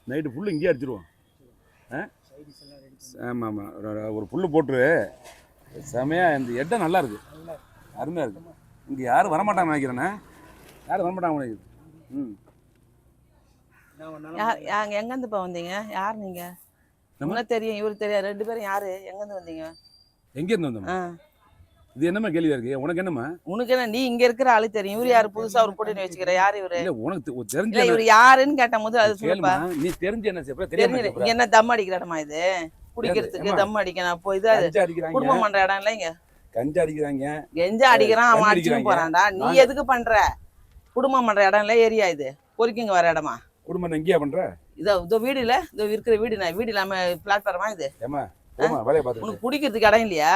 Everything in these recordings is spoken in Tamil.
நைட்டு ஃபுல்லு இங்கேயே அடிச்சிருவோம். ஆமாம் ஆமாம், ஒரு புல்லு போட்டு செமையாக. இந்த இடம் நல்லா இருக்குது, அருமையாக இருக்குது. இங்கே யாரும் வரமாட்டாங்கன்னு நினைக்கிறேண்ணே. யாரும் வரமாட்டாங்க நினைக்கிறேன். ம், எங்கேருந்துப்பா வந்தீங்க? யார் நீங்க? உங்களுக்கு தெரியும், இவருக்கு தெரியாது, ரெண்டு பேரும் யாரு? எங்கேருந்து வந்தீங்க? எங்கேருந்து வந்தோம்மா? இது என்னம்மா கேள்வியா இருக்கு? உனக்கு என்னம்மா? உனக்கு என்ன? நீ இங்க இருக்கிற ஆளு தெரியும். இவரு யாரு? புதுசா ஒரு போட்டு வச்சுக்கிற யாரு இவரு? இல்ல உனக்கு தெரிஞ்ச இல்ல இவரு யாருன்னு கேட்ட போது அது சொல்லுப்பா. நீ தெரிஞ்சு என்ன செய்ய? தெரிஞ்சு என்ன தம் அடிக்கிற இடமா இது? குடிக்கிறதுக்கு தம் அடிக்கணும். போய் இது குடும்பம் பண்ற இடம் இல்ல இங்க. கஞ்சா அடிக்கிறாங்க, கெஞ்சா அடிக்கிறான், அவன் அடிச்சுட்டு போறான்டா. நீ எதுக்கு பண்ற? குடும்பம் பண்ற இடம் இல்ல, ஏரியா இது. பொறுக்கிங்க வர இடமா? குடும்பம் எங்கேயா பண்ற? இதோ வீடு இல்ல, இதோ இருக்கிற வீடு. நான் வீடு இல்லாம பிளாட்ஃபார்மா இது? உனக்கு குடிக்கிறதுக்கு இடம் இல்லையா?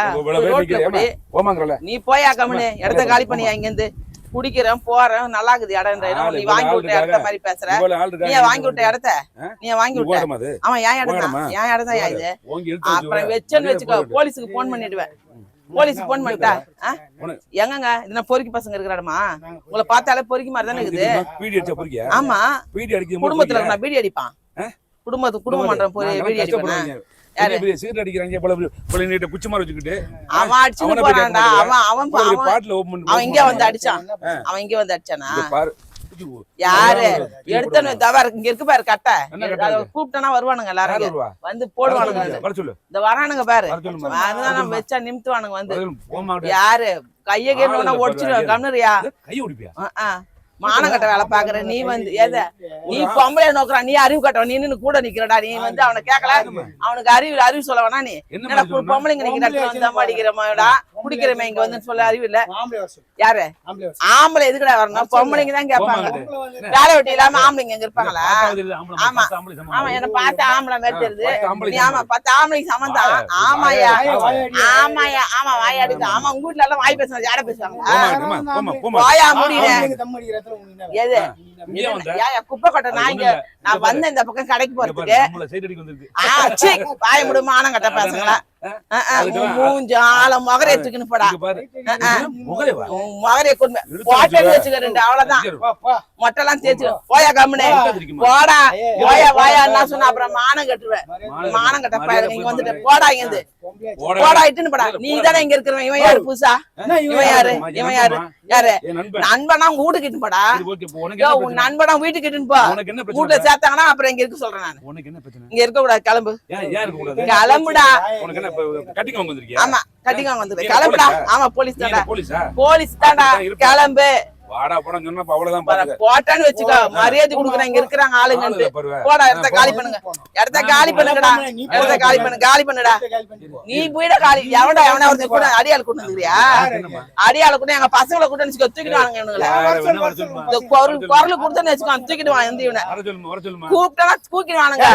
நீ போயா கம்முனு, இடத்த காலி பண்ணியா? இங்க இருந்து குடிக்கிறேன் போறேன், நல்லா இருக்குது இடம். நீ வாங்கி விட்ட இடத்த மாதிரி பேசுற. நீ வாங்கி விட்ட இடத்த நீ வாங்கி விட்ட. அவன் என் இடம் தான், என் இடம் தான் இது. அப்புறம் வச்சேன்னு வச்சுக்கோ, போலீஸுக்கு போன் பண்ணிடுவேன். போலீஸுக்கு போன் பண்ணிட்டா எங்கங்க இது? நான் பொறுக்கி பசங்க இருக்கிற இடமா? உங்களை பார்த்தாலே பொறுக்கி மாதிரி தானே இருக்குது. ஆமா, குடும்பத்துல நான் பீடி அடிப்பான். குடும்பம் பண்றேன், பீடி அடிப்பேன். சிகரெட் அடிக்கிறாங்க போல, குச்சி மாதிரி வச்சுக்கிட்டு அவன் அடிச்சுட்டு போறான்டா. அவன் இங்க வந்து அடிச்சான். அவன் இங்க வந்து அடிச்சானா? யாரு எடுத்தனு தவறு? இங்க இருக்கு பாரு கட்டை. கூப்பிட்டனா வருவானுங்க எல்லாரும், வந்து போடுவானுங்க. இந்த வரானுங்க பாரு, அதுதான் நம்ம வச்சா நிமித்துவானுங்க வந்து. யாரு கைய கேட்டோம்னா ஒடிச்சிடுவாங்க. கம்னரியா மானம் கட்ட வேலை பாக்குற நீ வந்து எத? நீ பொம்பளை நோக்குறான், நீ அறிவு கட்டவன். நீ நின்னு கூட நிக்கிறடா. நீ வந்து அவனை கேட்கல, அவனுக்கு அறிவு சொல்ல வேணா? நீ என்னடா பொம்பளைங்க நிக்கிற வந்து அடிக்கிறமாடா, குடிக்கிறமே இங்க வந்து சொல்ல அறிவு இல்ல? யாரு ஆம்பளை எதுக்குடா வரணும்? பொம்பளைங்க தான் கேட்பாங்க. வேலை வெட்டி இல்லாம ஆம்பளைங்க எங்க இருப்பாங்களா? ஆமா ஆமா, என்ன பார்த்து ஆம்பளை மாதிரி தெரியுது நீ. ஆமா, பார்த்து ஆம்பளைக்கு சம்பந்தம். ஆமாயா ஆமாயா, ஆமா வாயாடுது. ஆமா, உங்க வீட்டுல எல்லாம் வாய் பேசுவாங்க, யார பேசுவாங்க? வாயா முடியல. எது குப்பை கொட்டை? நான் வந்த இந்த பக்கம் கடைக்கு போறதுக்கு பாய முடியுமா? ஆனம் கட்ட பேசுங்களா? மூஞ்சால முகரைய தூக்கின்னு போடா. முகரைய கொண்டு போட்டேன்னு வச்சுக்க, அவ்வளவுதான். மொட்டெல்லாம் தேய்ச்சு போயா கம்முனே போடா. வாயா என்ன சொன்ன? அப்புறம் மானம் கட்டுவேன். மானம் கட்ட பாரு. நீங்க வந்துட்டு போடா, இங்க போடா, இட்டுன்னு போடா. நீ தானே இங்க இருக்கிறவன். இவன் யாரு புதுசா? இவன் யாரு? இவன் யாரு? யாரு நண்பனா? உங்க வீட்டுக்கு இட்டுன்னு போடா. உன் நண்பனா வீட்டுக்கு இட்டுன்னு போ. வீட்டுல சேர்த்தாங்கன்னா அப்புறம் இங்க இருக்க சொல்றேன் நான். இங்க இருக்க கூடாது, கிளம்பு. கிளம்புடா. ஆமா, கட்டிக்கோங்க வந்துரு. கிளம்புடா. ஆமா, போலீஸ் தான்டா. போலீஸ் தான்டா, கிளம்பு. போட்டான்னு வச்சுக்கோ, மரியாதை கொடுக்குறேன். இங்க இருக்கிறாங்க ஆளுங்க. போடா, இடத்த காலி பண்ணுங்க. இடத்த காலி பண்ணுங்கடா. இடத்த காலி பண்ணு, காலி பண்ணுடா. நீ போயிட காலி. எவன்டா ஒருத்தர் கூட அடியாள் கூட்டு வந்துக்கிறியா? அடியாள கூட எங்க பசங்களை கூட்ட வச்சுக்கோ, தூக்கிட்டு வாங்க. இவனுங்களை குரல் கொடுத்தேன்னு வச்சுக்கோ, தூக்கிட்டு வாங்க. எந்த இவனை கூப்பிட்டா தூக்கிட்டு வானுங்க.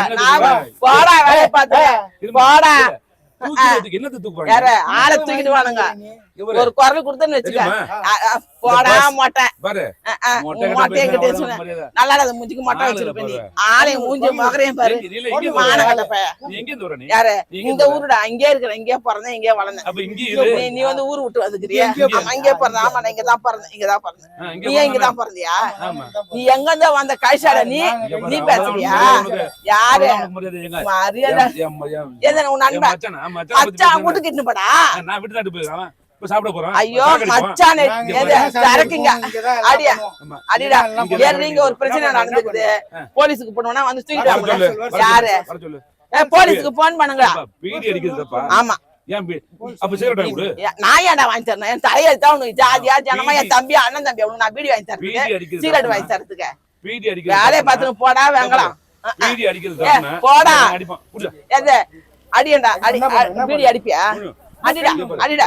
போடா, வேலையை பார்த்து போடா. ஆளை தூக்கிட்டு வானுங்க. ஒரு குரல் கொடுத்தேன்னு வச்சுக்க, போடா மொட்டை. நல்லா மூஞ்சிக்கு மொட்டை வச்சிருப்ப நீ. ஆளையும் மூஞ்சி மகரையும் பாரு. யாரு? இந்த ஊருடா. இங்கே இருக்கிற, இங்கே பிறந்தேன், இங்கே வளர்ந்தேன். நீ வந்து ஊரு விட்டு வந்துக்கிறியா? ஆமா, இங்கே பிறந்த. ஆமா, நான் இங்கதான் பிறந்தேன், இங்கதான் பிறந்தேன். நீ இங்கதான் பிறந்தியா? நீ எங்க இருந்தா வந்த கழிச்சாட? நீ பேசுறியா? யாரு மரியாதை? உன் நண்பன் மச்சான் வீட்டுக்கு போடா. ஐயோ மச்சானே, சரக்குங்க அடியா அடிடா. நீங்க ஒரு பிரச்சனை நடந்துக்குது, போலீஸுக்கு போனோம்னா வந்து தூக்கிட்டு வாங்க. யாரு? போலீஸுக்கு போன் பண்ணுங்க. ஆமா, நான் ஏன்டா வாங்கி தரணும்? என் தலையெழுத்தா உனக்கு ஜாதியா ஜனமா? என் தம்பி அண்ணன் தம்பி அவனுக்கு நான் பீடி வாங்கி தரதுக்கு, சிகரெட் வாங்கி தரதுக்கு வேலையை பார்த்துன்னு போடா. வேங்கலாம் போடா. எது அடியண்டா? பீடி அடிப்பியா? அடிடா அடிடா.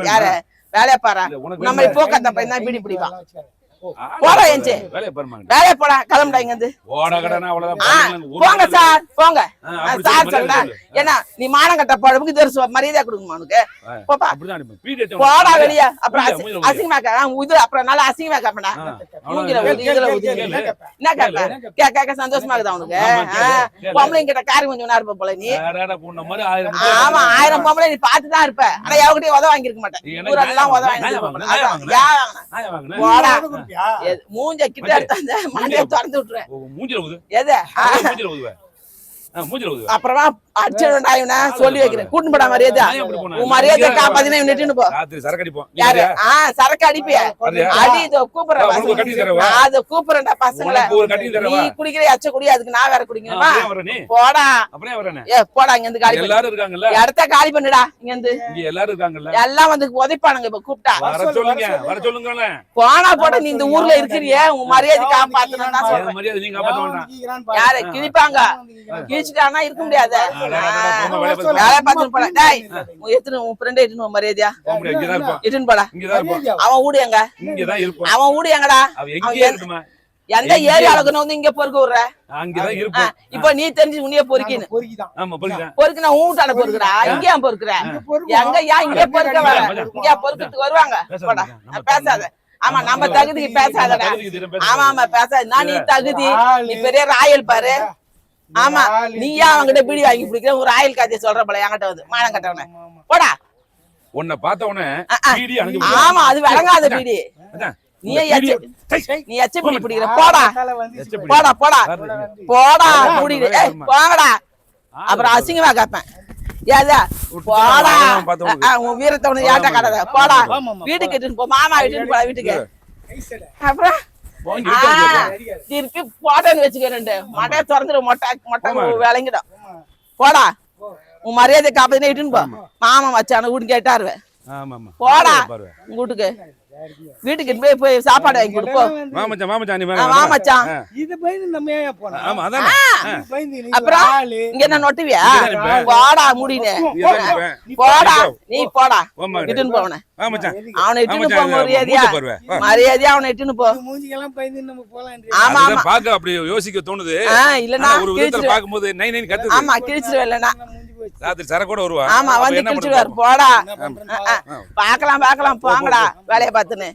யார வேலைய பாரு? நம்ம போக்காத்த பையன் தான் பீடி பிடிப்பான். போடா, ஏஞ்சே வேலைய போடா. கிளம்புடா இங்க இருந்து. போங்க சார், போங்க சார். சொல்றா என்ன? நீ மானம் கட்ட போறதுக்கு இது மரியாதை கொடுக்குமா உனக்கு? போப்பா, போடா வெளிய. அப்புறம் அசிங்கமாக்க இது, அப்புறம் நல்லா அசிங்கமாக்க பண்ணா மூங்கில இதுல என்ன கேட்க கேட்க சந்தோஷமா இருக்குதா உனக்கு? பொம்பளைங்க கிட்ட காரி கொஞ்சம் நேரம் இருப்ப போல நீ. ஆமா, 1000 பொம்பளை நீ பாத்துதான் இருப்ப. ஆனா எவகிட்டயும் உதவ வாங்கிருக்க மாட்டேன். ஊரெல்லாம் உதவ வாங்கி போடா. மாட்டியா? மூஞ்ச கிட்ட எடுத்தாந்த மண்டைய திறந்து விட்டுருவேன். மூஞ்சில ஊது. எது மூஞ்சில ஊதுவேன். மூஞ்சில ஊதுவேன். அப்புறமா அடிச்சிடுவேன் இவனை சொல்லி வைக்கிறேன். கூட்டின்னு போடா மரியாதை. உன் மரியாதை காப்பாத்தினா இவனை இட்டுன்னு போ. ராத்திரி சரக்கு அடிப்போம். யாரு சரக்கு அடிப்பிய அடி இதோ கூப்பிடுறேன். அது கூப்பிடுறேன்டா பசங்களை. நீ குடிக்கிற எச்ச குடி அதுக்கு நான் வேற குடிக்கணுமா? போடா போடா இங்க இருந்து காலி பண்ணு. எல்லாரும் இருக்காங்கல்ல, இடத்த காலி பண்ணுடா. இங்க இருந்து இங்க எல்லாரும் இருக்காங்கல்ல, எல்லாம் வந்து உதைப்பானுங்க. இப்ப கூப்பிட்டா வர சொல்லுங்க, வர சொல்லுங்க. போனா போட நீ இந்த ஊர்ல இருக்கிறியே உன் மரியாதை காப்பாத்தணும் தான் சொல்றேன். மரியாதை நீங்க காப்பாத்த வேண்டாம். யாரு கிழிப்பாங்க? கிழிச்சுட்டானா இருக்க முடியாது. வேலை பார்த்துட்டு போல. டேய் உன் ஃப்ரெண்ட் இட்டுன்னு மரியாதையா இட்டுன்னு போடா. அவன் ஊடு எங்க? அவன் ஊடு எங்கடா? எந்த ஏரியாவுக்கு வந்து இங்க பொறுக்க விடுற? இப்ப நீ தெரிஞ்சு உன்னைய பொறுக்கின்னு பொறுக்குனா ஊட்டால பொறுக்குறா. இங்க ஏன் பொறுக்குற? எங்க ஏன் இங்க பொறுக்க வர? இங்க பொறுக்கிறதுக்கு வருவாங்க. போடா பேசாத. ஆமா நம்ம தகுதிக்கு பேசாதடா. ஆமா ஆமா பேசாத. நான் நீ தகுதி, நீ பெரிய ராயல் பாரு. ஆமா நீயா அவங்கிட்ட பீடி வாங்கி பிடிக்கிற ஒரு ராயல் கதையை சொல்ற போல என்கிட்ட வந்து மானம் கட்டவன. போடா. உன்னை பார்த்த உடனே பீடி அணுகி. ஆமா அது விளங்காத பீடி. நீ எச்ச பீடி பிடிக்கிற. போடா போடா போடா போடா மூடிடு. போங்கடா. அப்புறம் அசிங்கமா கேப்பேன். ஏதா போடா. உன் வீரத்தை ஒண்ணு ஏட்டா காட்டாத. போடா வீட்டுக்கு இட்டுன்னு போ. மாமா இட்டுன்னு போடா வீட்டுக்கு. அப்புறம் திருப்பி போட்டோன்னு வச்சுக்கிறேன். மட்டைய திறந்துரு. மொட்டை விளங்கிடும். போடா உன் மரியாதை காப்பதுன்னு இட்டுன்னு போ. மாமா வச்சான வீட்டுக்கு கேட்டாருவேன். போடா வீட்டுக்கு. வீட்டுக்கு போய் சாப்பாடு வாங்கி கொடுப்போம். அப்புறம் இங்க என்ன நொட்டுவியா? போடா முடினு. போடா நீ போடா இட்டுன்னு போவன. அவனை இட்டுன்னு போ. மரியாதையா மரியாதையா அவனை இட்டுன்னு போ. ஆமா ஆமா பாக்க அப்படி யோசிக்க தோணுது. இல்லன்னா ஆமா கிழிச்சிருவேன். இல்லன்னா ராத்திரி சரக்கோட வருவா. ஆமா வந்து கிழிச்சிருவாரு. போடா பாக்கலாம் பாக்கலாம் போங்கடா வேலையை பார்த்துன்னு.